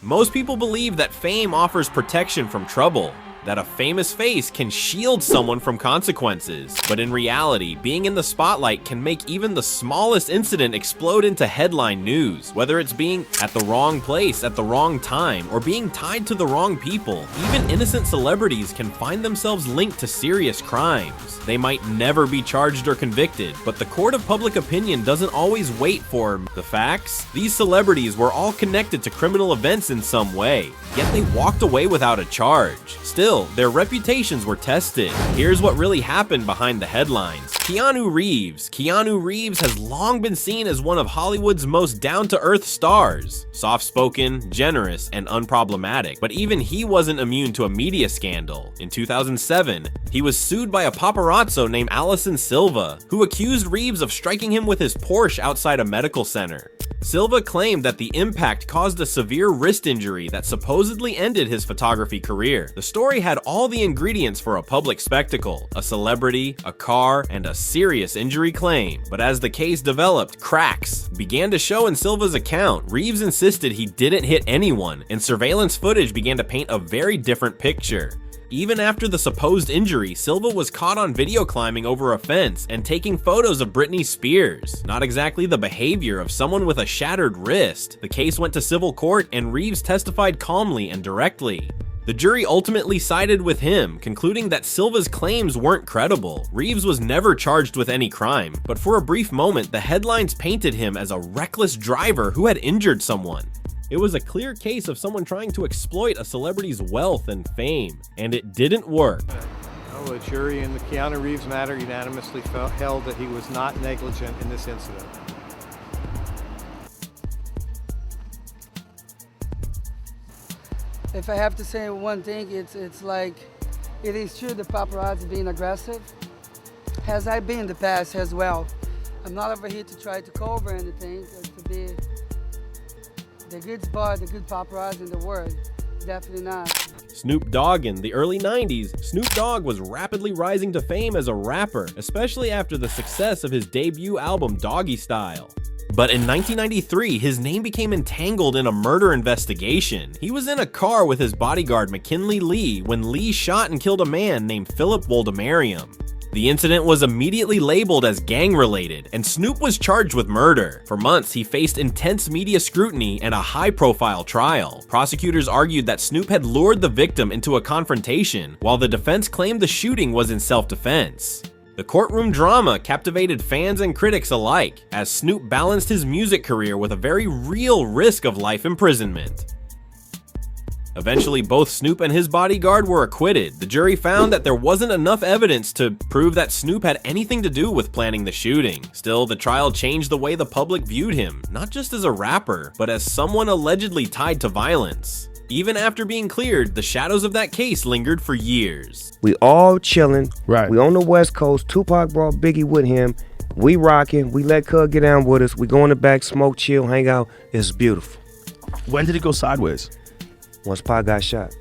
Most people believe that fame offers protection from trouble, that a famous face can shield someone from consequences. But in reality, being in the spotlight can make even the smallest incident explode into headline news, whether it's being at the wrong place at the wrong time or being tied to the wrong people. Even innocent celebrities can find themselves linked to serious crimes. They might never be charged or convicted, but the court of public opinion doesn't always wait for the facts. These celebrities were all connected to criminal events in some way, yet they walked away without a charge. Still, their reputations were tested. Here's what really happened behind the headlines. Keanu Reeves. Keanu Reeves has long been seen as one of Hollywood's most down-to-earth stars. Soft-spoken, generous, and unproblematic. But even he wasn't immune to a media scandal. In 2007, he was sued by a paparazzo named Alison Silva, who accused Reeves of striking him with his Porsche outside a medical center. Silva claimed that the impact caused a severe wrist injury that supposedly ended his photography career. The story had all the ingredients for a public spectacle: a celebrity, a car, and a serious injury claim. But as the case developed, cracks began to show in Silva's account. Reeves insisted he didn't hit anyone, and surveillance footage began to paint a very different picture. Even after the supposed injury, Silva was caught on video climbing over a fence and taking photos of Britney Spears. Not exactly the behavior of someone with a shattered wrist. The case went to civil court and Reeves testified calmly and directly. The jury ultimately sided with him, concluding that Silva's claims weren't credible. Reeves was never charged with any crime, but for a brief moment, the headlines painted him as a reckless driver who had injured someone. It was a clear case of someone trying to exploit a celebrity's wealth and fame, and it didn't work. A jury in the Keanu Reeves matter unanimously held that he was not negligent in this incident. If I have to say one thing, it's like, it is true the paparazzi being aggressive, as I've been in the past as well. I'm not over here to try to cover anything, to be the good spot, the good paparazzi in the world. Definitely not. Snoop Dogg. In the early 90s, Snoop Dogg was rapidly rising to fame as a rapper, especially after the success of his debut album Doggy Style. But in 1993, his name became entangled in a murder investigation. He was in a car with his bodyguard McKinley Lee when Lee shot and killed a man named Philip Woldemariam. The incident was immediately labeled as gang-related, and Snoop was charged with murder. For months, he faced intense media scrutiny and a high-profile trial. Prosecutors argued that Snoop had lured the victim into a confrontation, while the defense claimed the shooting was in self-defense. The courtroom drama captivated fans and critics alike, as Snoop balanced his music career with a very real risk of life imprisonment. Eventually, both Snoop and his bodyguard were acquitted. The jury found that there wasn't enough evidence to prove that Snoop had anything to do with planning the shooting. Still, the trial changed the way the public viewed him, not just as a rapper, but as someone allegedly tied to violence. Even after being cleared, the shadows of that case lingered for years. We all chilling. Right. We on the West Coast. Tupac brought Biggie with him. We rocking. We let Cub get down with us. We go in the back, smoke, chill, hang out. It's beautiful. When did it go sideways? Once Pac got shot.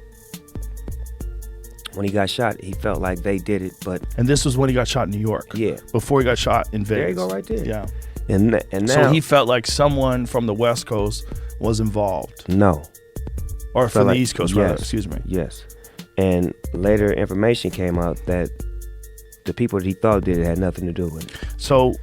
When he got shot, he felt like they did it, but... And this was when he got shot in New York? Yeah. Before he got shot in Vegas? There you go, right there. Yeah. And now... So he felt like someone from the West Coast was involved? No. Or from the East Coast, rather, excuse me. Yes. And later information came out that the people that he thought did it had nothing to do with it. So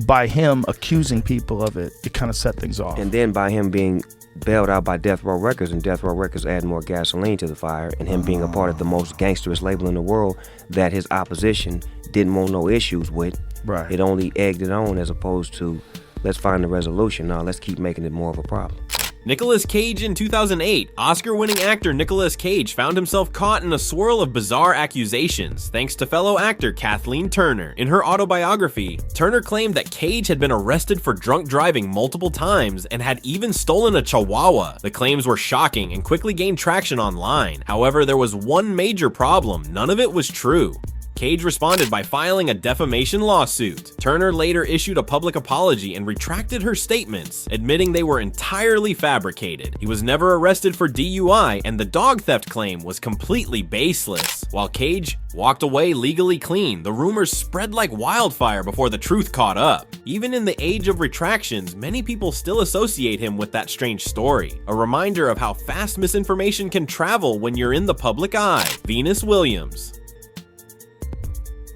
by him accusing people of it, it kind of set things off. And then by him being bailed out by Death Row Records, and Death Row Records adding more gasoline to the fire, and him being a part of the most gangsterous label in the world that his opposition didn't want no issues with. Right. It only egged it on, as opposed to, let's find a resolution. Now let's keep making it more of a problem. Nicolas Cage. In 2008, Oscar-winning actor Nicolas Cage found himself caught in a swirl of bizarre accusations, thanks to fellow actor Kathleen Turner. In her autobiography, Turner claimed that Cage had been arrested for drunk driving multiple times and had even stolen a chihuahua. The claims were shocking and quickly gained traction online. However, there was one major problem: none of it was true. Cage responded by filing a defamation lawsuit. Turner later issued a public apology and retracted her statements, admitting they were entirely fabricated. He was never arrested for DUI, and the dog theft claim was completely baseless. While Cage walked away legally clean, the rumors spread like wildfire before the truth caught up. Even in the age of retractions, many people still associate him with that strange story. A reminder of how fast misinformation can travel when you're in the public eye. Venus Williams.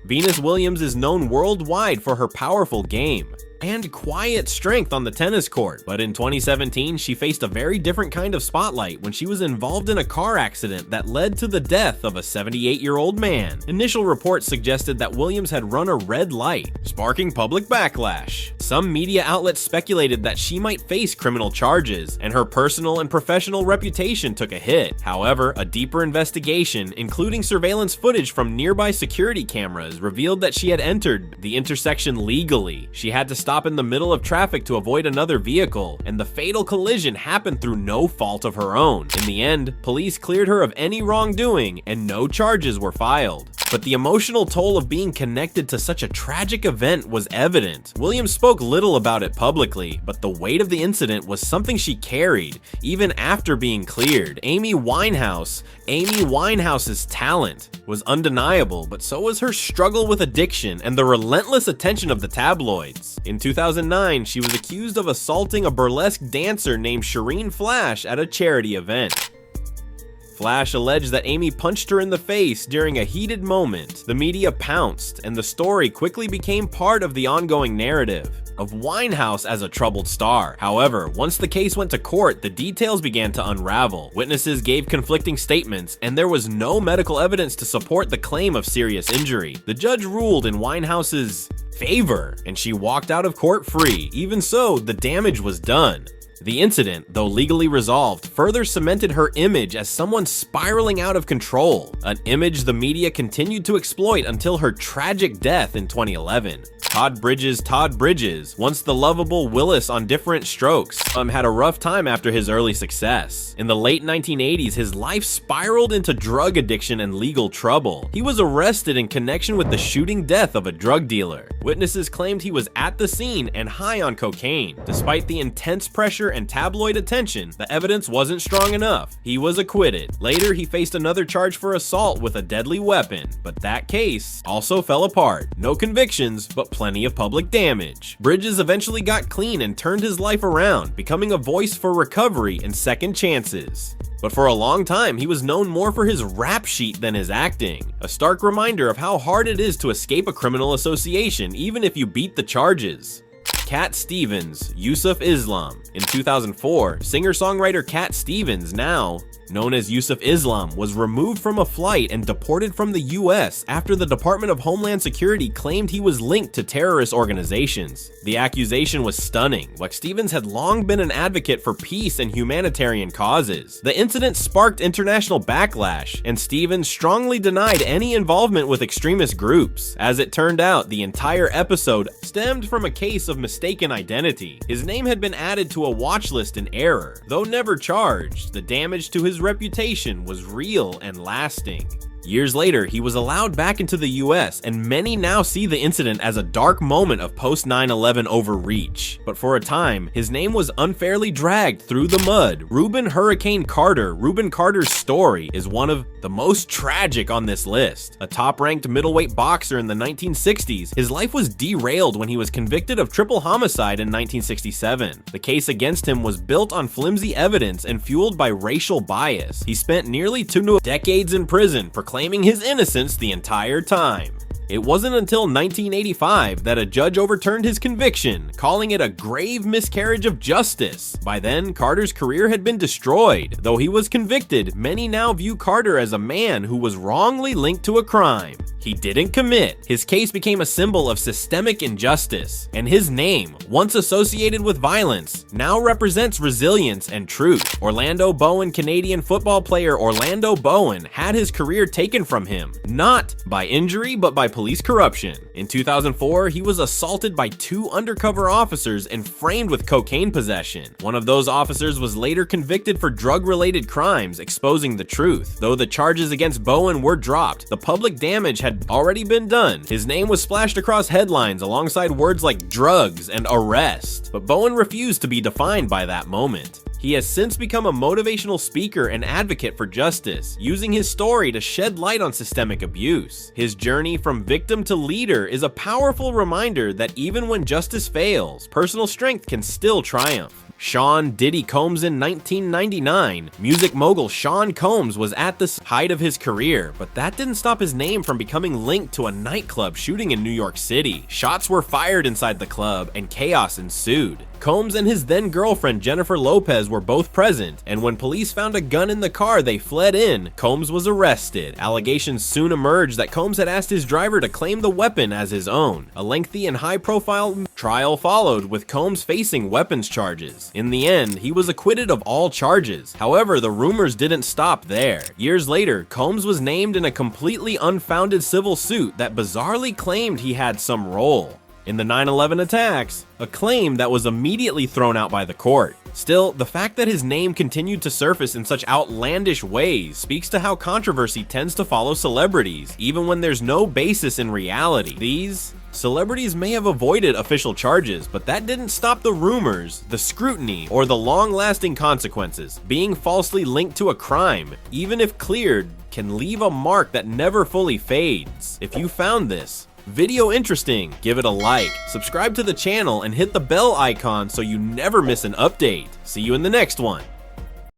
Venus Williams is known worldwide for her powerful game and quiet strength on the tennis court, but in 2017, she faced a very different kind of spotlight when she was involved in a car accident that led to the death of a 78-year-old man. Initial reports suggested that Williams had run a red light, sparking public backlash. Some media outlets speculated that she might face criminal charges, and her personal and professional reputation took a hit. However, a deeper investigation, including surveillance footage from nearby security cameras, revealed that she had entered the intersection legally. She had to stop in the middle of traffic to avoid another vehicle, and the fatal collision happened through no fault of her own. In the end, police cleared her of any wrongdoing and no charges were filed. But the emotional toll of being connected to such a tragic event was evident. Williams spoke little about it publicly, but the weight of the incident was something she carried, even after being cleared. Amy Winehouse's talent was undeniable, but so was her struggle with addiction and the relentless attention of the tabloids. In 2009, she was accused of assaulting a burlesque dancer named Shireen Flash at a charity event. Flash alleged that Amy punched her in the face during a heated moment. The media pounced, and the story quickly became part of the ongoing narrative of Winehouse as a troubled star. However, once the case went to court, the details began to unravel. Witnesses gave conflicting statements, and there was no medical evidence to support the claim of serious injury. The judge ruled in Winehouse's favor, and she walked out of court free. Even so, the damage was done. The incident, though legally resolved, further cemented her image as someone spiraling out of control, an image the media continued to exploit until her tragic death in 2011. Todd Bridges, once the lovable Willis on Different Strokes, had a rough time after his early success. In the late 1980s, his life spiraled into drug addiction and legal trouble. He was arrested in connection with the shooting death of a drug dealer. Witnesses claimed he was at the scene and high on cocaine. Despite the intense pressure and tabloid attention, the evidence wasn't strong enough. He was acquitted. Later, he faced another charge for assault with a deadly weapon, but that case also fell apart. No convictions, but plenty of public damage. Bridges eventually got clean and turned his life around, becoming a voice for recovery and second chances. But for a long time, he was known more for his rap sheet than his acting. A stark reminder of how hard it is to escape a criminal association, even if you beat the charges. Cat Stevens, Yusuf Islam. In 2004, singer-songwriter Cat Stevens, now known as Yusuf Islam, was removed from a flight and deported from the US after the Department of Homeland Security claimed he was linked to terrorist organizations. The accusation was stunning, like Stevens had long been an advocate for peace and humanitarian causes. The incident sparked international backlash, and Stevens strongly denied any involvement with extremist groups. As it turned out, the entire episode stemmed from a case of mistaken identity. His name had been added to a watch list in error. Though never charged, the damage to his reputation was real and lasting. Years later, he was allowed back into the US, and many now see the incident as a dark moment of post-9/11 overreach. But for a time, his name was unfairly dragged through the mud. Reuben Carter's story is one of the most tragic on this list. A top-ranked middleweight boxer in the 1960s, his life was derailed when he was convicted of triple homicide in 1967. The case against him was built on flimsy evidence and fueled by racial bias. He spent nearly 2 decades in prison, proclaiming his innocence the entire time. It wasn't until 1985 that a judge overturned his conviction, calling it a grave miscarriage of justice. By then, Carter's career had been destroyed. Though he was convicted, many now view Carter as a man who was wrongly linked to a crime he didn't commit. His case became a symbol of systemic injustice, and his name, once associated with violence, now represents resilience and truth. Orlando Bowen, Canadian football player Orlando Bowen, had his career taken from him, not by injury, but by police corruption. In 2004, he was assaulted by 2 undercover officers and framed with cocaine possession. One of those officers was later convicted for drug-related crimes, exposing the truth. Though the charges against Bowen were dropped, the public damage had already been done. His name was splashed across headlines alongside words like drugs and arrest. But Bowen refused to be defined by that moment. He has since become a motivational speaker and advocate for justice, using his story to shed light on systemic abuse. His journey from victim to leader is a powerful reminder that even when justice fails, personal strength can still triumph. Sean Diddy Combs in 1999. Music mogul Sean Combs was at the height of his career, but that didn't stop his name from becoming linked to a nightclub shooting in New York City. Shots were fired inside the club and chaos ensued. Combs and his then girlfriend Jennifer Lopez were both present, and when police found a gun in the car they fled in, Combs was arrested. Allegations soon emerged that Combs had asked his driver to claim the weapon as his own. A lengthy and high-profile trial followed, with Combs facing weapons charges. In the end, he was acquitted of all charges. However, the rumors didn't stop there. Years later, Combs was named in a completely unfounded civil suit that bizarrely claimed he had some role in the 9/11 attacks, a claim that was immediately thrown out by the court. Still, the fact that his name continued to surface in such outlandish ways speaks to how controversy tends to follow celebrities, even when there's no basis in reality. These celebrities may have avoided official charges, but that didn't stop the rumors, the scrutiny, or the long-lasting consequences. Being falsely linked to a crime, even if cleared, can leave a mark that never fully fades. If you found this video interesting, give it a like, subscribe to the channel, and hit the bell icon so you never miss an update. See you in the next one.